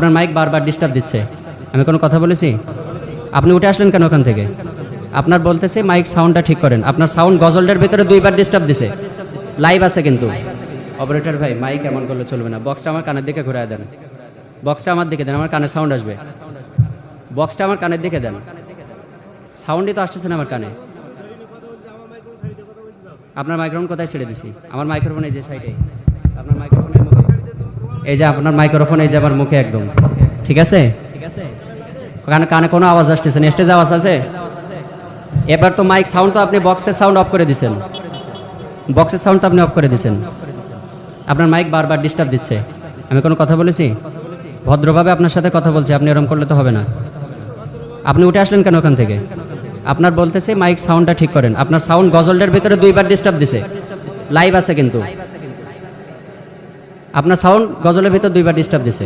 আপনার মাইক বারবার ডিস্টার্ব দিচ্ছে। আমি কোনো কথা বলেছি? আপনি উঠে আসলেন কেন ওখান থেকে? আপনার বলতেছে মাইক সাউন্ডটা ঠিক করেন। আপনার সাউন্ড গজলটার ভিতরে 2বার ডিস্টার্ব দিছে। লাইভ আছে কিন্তু। অপারেটর ভাই, মাইক এমন করলে চলবে না। বক্সটা আমার কানের দিকে ঘুরায় দেন। বক্সটা আমার দিকে দেন, আমার কানে সাউন্ড আসবে। বক্সটা আমার কানের দিকে দেন। সাউন্ডই তো আসতেছে না আমার কানে। আপনার মাইক্রোফোন কোথায় ছেড়ে দিছি? আমার মাইক্রোফোন এই যে সাইডে। আপনার মাইক্রোফোনের মুখে এই যে, আপনার মাইক্রোফোন এই যে আমার মুখে একদম। ঠিক আছে? কানে কানে কোনো আওয়াজ আসতেছে না? স্টেজে আওয়াজ আছে? এবার তো মাইক সাউন্ড তো আপনি বক্সের সাউন্ড অফ করে দিছেন। বক্সের সাউন্ড তো আপনি অফ করে দিছেন। আপনার মাইক বারবার ডিস্টার্ব দিচ্ছে। আমি কোনো কথা বলেছি? ভদ্রভাবে আপনার সাথে কথা বলছি, আপনি এরকম করলে তো হবে না। আপনি উঠে আসলেন কেন ওখান থেকে? আপনার বলতেছে মাইক সাউন্ডটা ঠিক করেন। আপনার সাউন্ড গজলটার ভিতরে 2বার ডিস্টার্ব দিছে। লাইভ আছে কিন্তু। আপনার সাউন্ড গজলের ভিতরে 2বার ডিস্টার্ব দিছে।